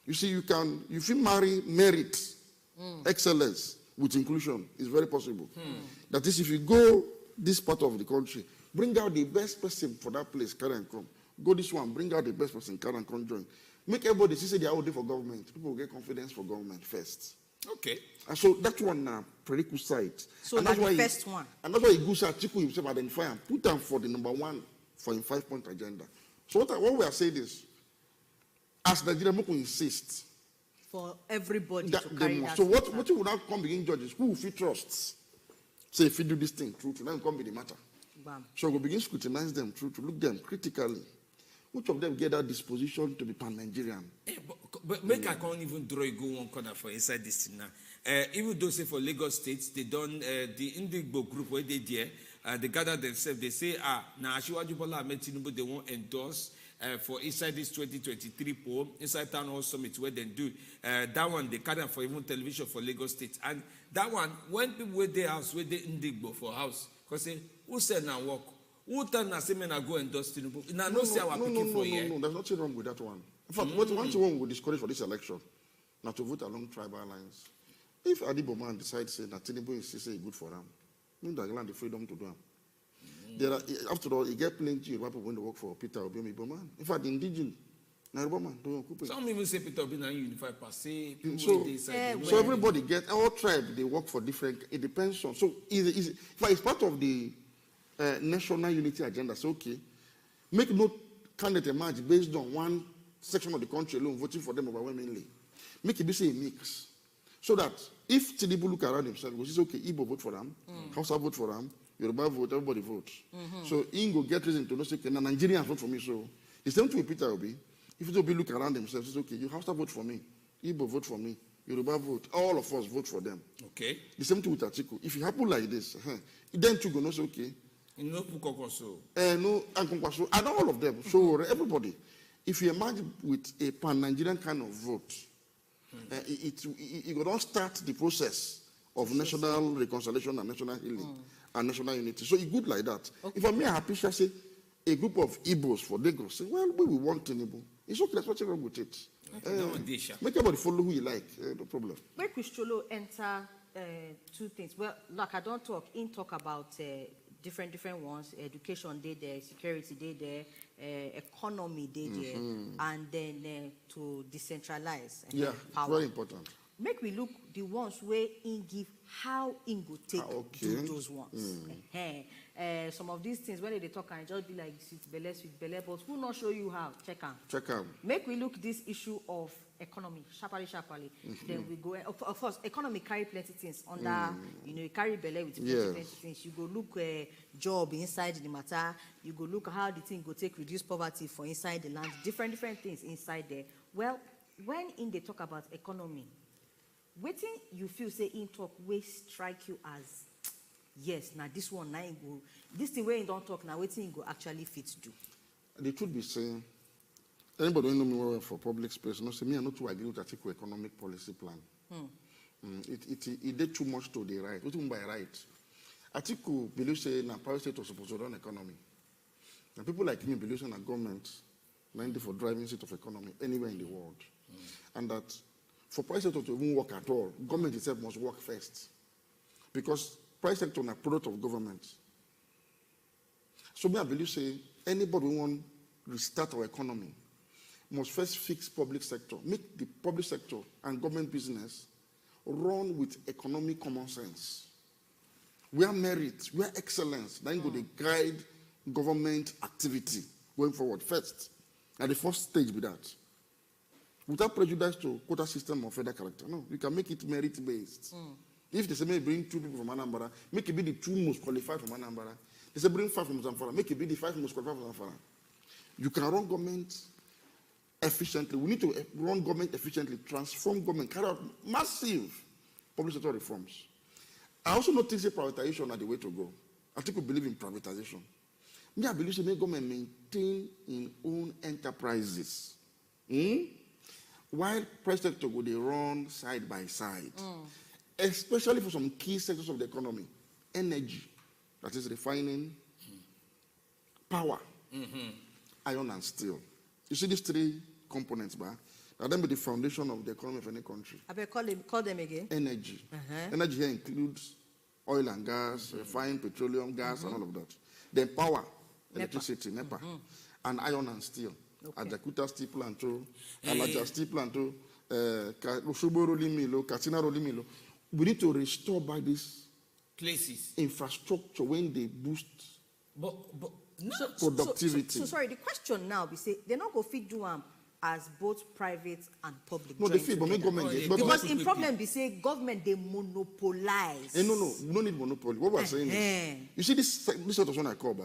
S3: You see, you can marry merit, excellence with inclusion. It's very possible. That is, if you go this part of the country, bring out the best person for that place, carry and come. Go this one, bring out the best person, carry and come join. Make everybody say they are all there for government. People will get confidence for government first.
S2: Okay.
S3: And so that one now, prerequisite.
S1: So that's the first one. And
S3: that's why he goes Atiku himself identify and put them for the number one for his 5-point agenda. So what we are saying is, as Nigeria, we insist.
S1: For everybody to carry that.
S3: So what you will now come begin judges, who will trust? Say, if you do this thing, true, to now come be the matter. Bam. So we'll begin scrutinize them, true, to look them critically. Which of them get that disposition to be pan-Nigerian?
S2: But make I can't even draw a go one corner for inside this thing now. Even though say for Lagos State, they done the Indigbo group where they there, they gather themselves, they say, now Asiwaju Bola Ahmed Tinubu, they won't endorse for inside this 2023 poll, inside Town Hall Summit where they do. That one, they carry for even television for Lagos State. And that one, when people were their house, where they Indigbo for house, because say, who said now walk? Who tell na say men go endorse Tinubu? Now no see our picking for here.
S3: No, there's nothing wrong with that one. In fact, what one thing we discourage for this election, not to vote along tribal lines. If Adibo man decides say that Tinubu is say good for them, mean that land the freedom to do them. There are, after all, you get plenty of people when they work for Peter Obi man. In fact, the indigenous,
S2: some even say Peter Obi na unified per se.
S3: So everybody get all tribe they work for different. It depends on. So it's part of the national unity agenda. So okay, make no candidate emerge based on one section of the country alone voting for them overwhelmingly. Make it be say a mix, so that if Tinubu look around himself, which is okay, Igbo vote for them, Hausa vote for them, Yoruba vote, everybody votes. So Ingo get reason to know say Nigerians vote for me. So the same thing with Peter Obi. If Obi look around themselves, it's okay. You Hausa vote for me, Igbo vote for me, Yoruba vote. All of us vote for them.
S2: Okay.
S3: The same thing with Atiku. If it happen like this, then you go know say okay.
S2: No KOKO.
S3: No, and all of them. So everybody, if you emerge with a pan-Nigerian kind of vote, it will not start the process of national reconciliation and national healing and national unity. So it's good like that. Okay. If I'm happy, I say a group of Igbos for Lagos say, well, we want Tinubu. It's okay. That's what's wrong with it. Make everybody follow who you like. No problem.
S1: Make Christolo enter two things. Well, like I don't talk. In talk about. Different ones, education day there, security day there, economy day there, and then to decentralize power.
S3: Very important.
S1: Make we look the ones where in give how in go take do those ones. Some of these things when they talk and just be like sweet belly, but who not show you how? Check out. Make we look this issue of economy sharply. Then we go. Of course, economy carry plenty things under. You carry belly with plenty things. You go look job inside the matter. You go look how the thing go take reduce poverty for inside the land. Different things inside there. Well, when in they talk about economy, waiting you feel say in talk way strike you as yes. Now this one now go this thing where you don't talk now waiting go actually fit do.
S3: The truth be saying. Anybody who know me well for public space, no say me I not to agree with Atiku economic policy plan. It did too much to the right. What do you mean by right? Atiku believes say na private sector supposed to run economy. And people like me believe in a government mainly for driving state of economy anywhere in the world. And that for private sector to even work at all, government itself must work first. Because private sector is a product of government. So me I believe say anybody who want restart our economy must first fix public sector, make the public sector and government business run with economic common sense. Where merit, where excellence, then go to guide government activity going forward first. At the first stage with that. Without prejudice to quota system or federal character. No, you can make it merit-based. If they say maybe bring 2 people from Anambra, make it be the 2 most qualified from Anambra. They say bring 5 from Zamfara, make it be the 5 most qualified from Zamfara. You can run government efficiently. We need to run government efficiently, transform government, carry out massive public sector reforms. I also notice that privatization are the way to go. Atiku believe in privatization. Me, I believe that government maintain its own enterprises. While private sector go they run side by side, especially for some key sectors of the economy, energy, that is refining, power, iron and steel. You see these 3 components, that then be the foundation of the economy of any country.
S1: I better call them again.
S3: Energy. Energy here includes oil and gas, refined petroleum, gas, and all of that. Then power, electricity, NEPA, and iron and steel. Ajakuta steel plant, Alaja steel plant, Oshobo rolling mill, Katsina rolling mill. We need to restore by these
S2: places
S3: infrastructure when they boost
S2: but
S3: productivity.
S1: So sorry, the question now we say they're not going to feed do as both private and public.
S3: No, they feed, but make government get.
S1: Because in problem we say government they monopolize.
S3: No, we don't need monopoly. What we're saying is, you see this sort of one I call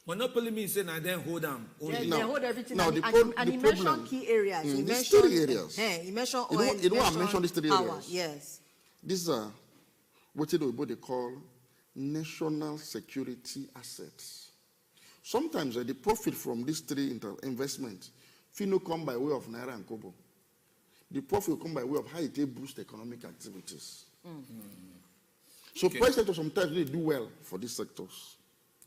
S2: monopoly means saying I then hold them.
S1: They hold everything.
S3: Now,
S1: and he mentioned key areas. He
S3: mentioned 3 areas.
S1: He mentioned
S3: oil. You know I mentioned these 3
S1: power.
S3: areas.
S1: Yes.
S3: These are what they call national security assets. Sometimes the profit from these 3 investments will come by way of Naira and Kobo. The profit will come by way of how it boost economic activities. So private sector sometimes they do well for these sectors.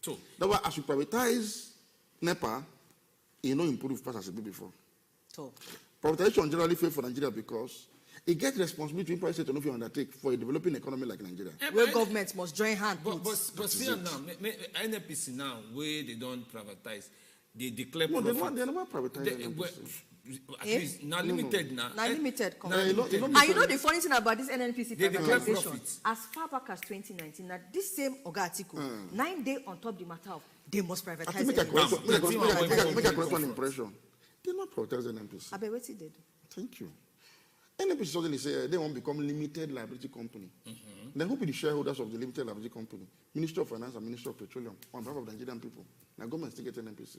S2: So
S3: that's why as you privatize NEPA, it not improve fast as it did before.
S1: So
S3: privatization generally fail for Nigeria because it gets responsibility in private sector to undertake for a developing economy like Nigeria.
S1: Where governments must join hands.
S2: But see now, NNPC now, where they don't privatize, they declare
S3: no,
S2: profit.
S3: they never privatize.
S2: At least not limited now.
S1: Not limited.
S3: And you
S1: know the funny thing about this NNPC privatization, as far back as 2019, that this same Oga Atiku, 9 days on top the matter of they must privatize.
S3: Make a correct one impression. They not privatize NNPC.
S1: I bet what he did.
S3: Thank you. NNPC suddenly say they want to become limited liability company. Then who be the shareholders of the limited liability company? Ministry of Finance and Ministry of Petroleum on behalf of the Nigerian people. Now government still get NNPC.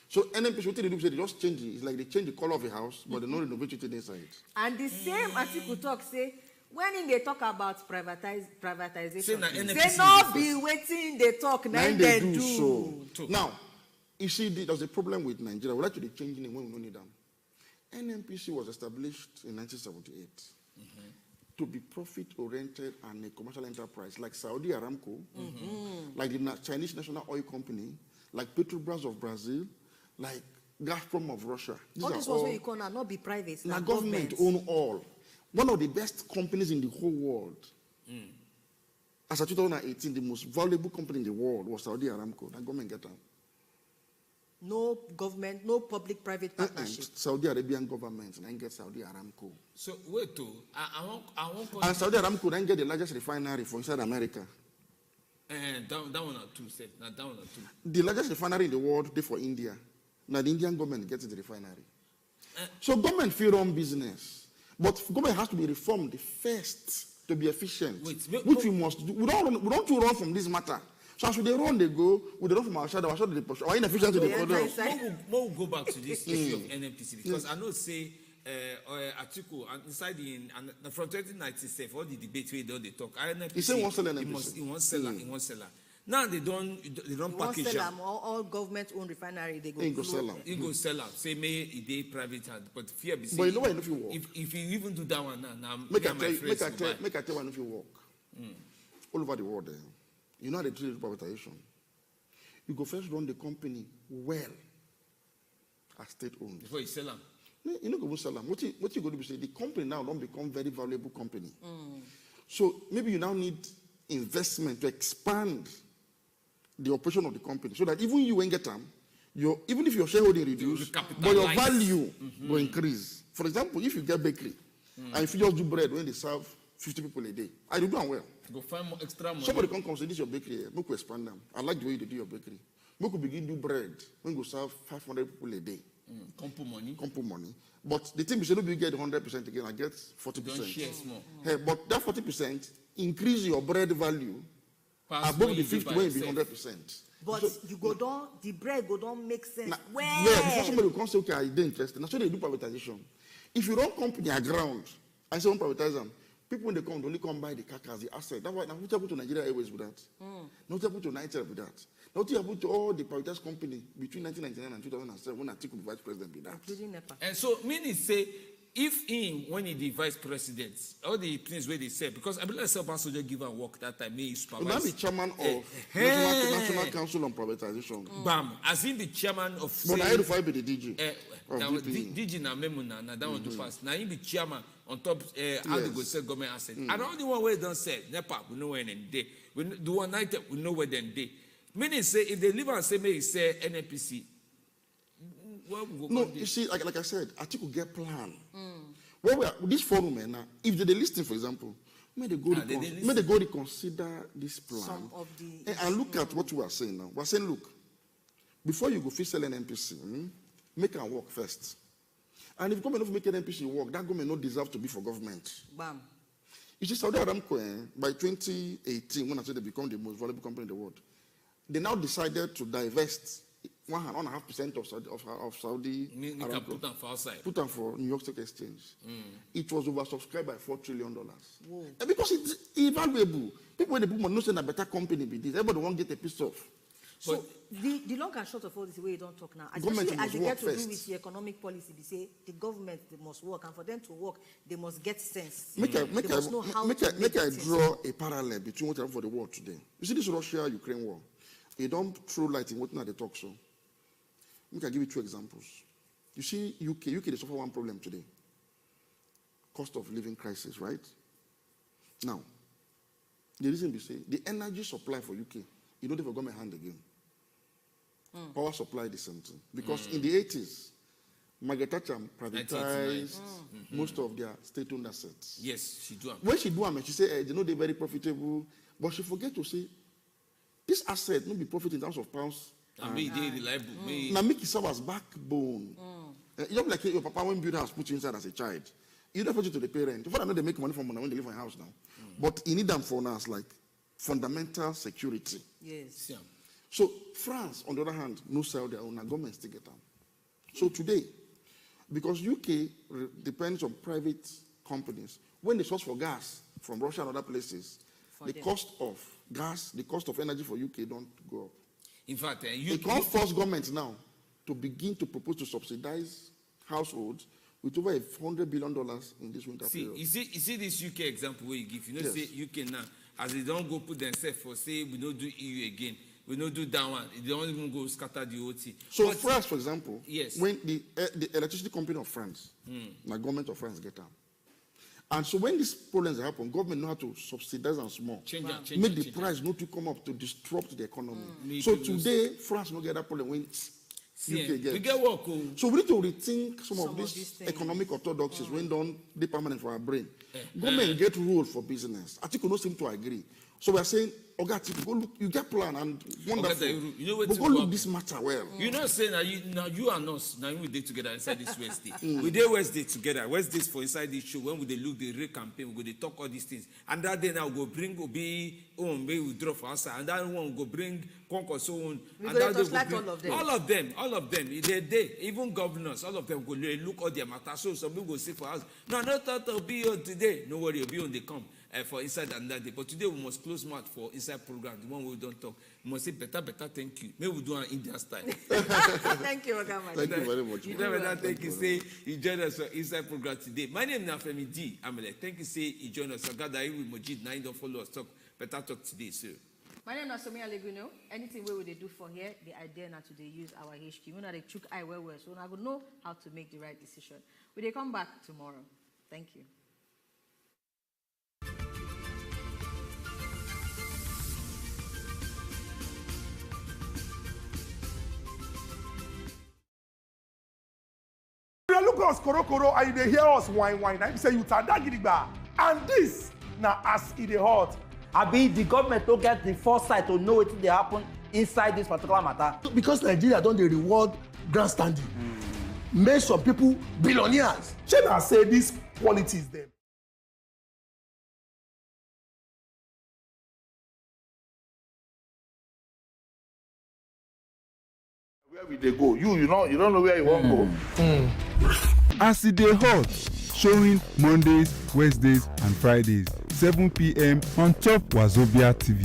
S3: So NNPC, what they do, they just change it. It's like they change the color of a house, but they don't renovate it inside.
S1: And the same Atiku talk say, when they talk about privatization, they not be waiting, they talk, now they do.
S3: So. Now, you see, there's a problem with Nigeria. We're actually changing it when we don't need them. NNPC was established in 1978 to be profit-oriented and a commercial enterprise, like Saudi Aramco, like the Chinese National Oil Company, like Petrobras of Brazil, like Gazprom of Russia.
S1: All these ones where you call not be private.
S3: Now government own all. One of the best companies in the whole world. As of 2018, the most valuable company in the world was Saudi Aramco. That government get them.
S1: No government, no public-private partnership.
S3: Saudi Arabian government then get Saudi Aramco.
S2: So wait to I want.
S3: And Saudi Aramco then get the largest refinery for inside America.
S2: That one or two, said. Now that one or two.
S3: The largest refinery in the world, they for India. Now the Indian government gets the refinery. So government feel run business, but government has to be reformed first to be efficient. Which we must do. We don't run from this matter. So as they run, they go. We run from our shadow they push. Our inefficiency they
S2: further. We'll go back to this issue of NNPC because I know say. Atiku and inside and from 1997, all the debates where they talk.
S3: He said one seller NNPC.
S2: He won't sell. Now they don't package them.
S1: All government owned refinery they go.
S3: He go sell them.
S2: He go sell them. Say may they private hand, but fear be.
S3: But you know why if you work.
S2: If you even do that one now,
S3: make I tell one if you work. All over the world, you know how they treat privatization. You go first run the company well as state owned.
S2: Before you sell them.
S3: You know, go sell them. What you go to say? The company now don't become very valuable company. So maybe you now need investment to expand the operation of the company, so that even you when get them, even if your shareholding reduce, but your
S2: recapitalize.
S3: value will increase. For example, if you get bakery, and if you just do bread when they serve 50 people a day, I do well.
S2: Go find more extra money.
S3: Somebody can come say, this is your bakery here. Make we expand them. I like the way you do your bakery. Make we begin do bread when we serve 500 people a day.
S2: Compo money.
S3: But the thing is, you get 100% again, I get 40%.
S2: Don't share small.
S3: Hey, but that 40% increase your bread value above the 50 when it be 100%.
S1: But
S3: so,
S1: you go down, the bread go down make sense.
S3: Before somebody will come say, okay, I didn't interested. That's why they do privatization. If you run company at ground, I say, don't privatize them. People when they come, they only come buy the carcass, the asset. That's why now what happened to Nigeria Airways with that? Not happened to Nigeria with that. Not happened to all the privatized company between 1999 and 2007 when Atiku was vice president with that.
S1: Including NEPA.
S2: And so, meaning say, if when he the vice president, all the things where they said, because I believe Obasanjo give and work that time, he supervise.
S3: Now the chairman of National Council on Privatization.
S2: Bam, as in the chairman of.
S3: But I had to be the DG.
S2: Now DG na memo na that one to pass. Now he be chairman on top how they go sell government assets. And all the one where don't sell, NEPA we know where they. The one night we know where they. Meaning say if they leave and say may say NNPC.
S3: No, you see, like I said, Atiku get plan. This forum now, if they listen, for example, may they go reconsider this plan.
S1: Some of the
S3: and look at what we are saying now. We are saying, look, before you go sell an NPC, make it work first. And if government don't make an NPC work, that government not deserve to be for government. Bam. You see, Saudi Aramco, by 2018, when I said they become the most valuable company in the world, they now decided to divest 1.5% of Saudi Aramco.
S2: Put them for outside.
S3: Put them for New York Stock Exchange. It was oversubscribed by $4 trillion. And because it's invaluable. People when they put money, no say a better company be this. Everybody want to get a piece of.
S1: So the long and short of all this, way you don't talk now. Especially as you get to do with your economic policy, they say the government they must work, and for them to work, they must get sense.
S3: Make I draw a parallel between what happened for the world today. You see this Russia-Ukraine war. You don't throw light in what now they talk so. I can give you two examples. You see, UK they suffer one problem today. Cost of living crisis, right? Now, the reason we say the energy supply for UK, you don't have a government hand again. Power supply the same thing. Because in the 80s, Margaret Thatcher privatized most of their state-owned assets.
S2: Yes, she do.
S3: When she do them, she say, they know they're very profitable, but she forget to say, this asset not be profit in terms of pounds.
S2: And make it reliable.
S3: Now make it serve as backbone. You know, like your papa when build house put you inside as a child. You don't put it to the parent. Before I know they make money from money when they live in a house now. But you need them for now as like fundamental security.
S1: Yes.
S2: Yeah.
S3: So France, on the other hand, no sell their own, and government still get them. So today, because UK depends on private companies, when they source for gas from Russia and other places, the cost of gas, the cost of energy for UK don't go up.
S2: In fact,
S3: they can't force government now to begin to propose to subsidize households with over $100 billion in this winter period.
S2: You see this UK example where you give. You know, say UK now, as they don't go put themselves for say we don't do EU again, we don't do that one. They don't even go scatter the OT.
S3: So France, for example,
S2: yes,
S3: when the electricity company of France, the government of France get them. And so when these problems happen, government know how to subsidize and small. Make the price not to come up to disrupt the economy. So today, France no get that problem when UK gets.
S2: We get work.
S3: So we need to rethink some of these economic orthodoxies when done they permanent for our brain. Government get rule for business. Atiku no seem to agree. So we are saying, Atiku, go look, you get plan and wonderful. You know but go look this matter well.
S2: You know, say now you and us, now we did together inside this Wednesday. We did Wednesday together. Wednesday for inside this show, when we look the real campaign, we go talk all these things. And that day now go bring Obi, maybe we draw for us, and that one go bring KOKO so on.
S1: And that like
S2: all of them. They even governors, all of them go look all their matters. So some people go say for us, no, not that will be on today. No worry, will be on the come. For inside and that day. But today we must close mouth for inside program, the one we don't talk. We must say better, thank you. Maybe we do an Indian style.
S1: Thank you, Ogama.
S3: Thank you very much.
S2: Thank you, say you join us for inside program today. My name is Nafemi D. Amele. Thank you, say you join us. Gather with Mojid. Now you don't follow us. Better talk today, sir.
S1: My name is Wazobia Leguno. Anything we will they do for here, the idea now to they use our HQ. We know they chook eye well, so I will know how to make the right decision. We they come back tomorrow. Thank you.
S4: dey look us korokoro and you dey hear us whine na be say you tanda gidigba, and this na as e dey hot.
S5: Abi the government no get the foresight to know wetin dey happen inside this particular matter.
S6: Because Nigeria don dey reward grandstanding, make some people billionaires.
S4: Shey na say these qualities dem. Where we dey go? You don't know where you wan go.
S7: As e dey hot, showing Mondays, Wednesdays and Fridays, 7 p.m. on top Wazobia TV.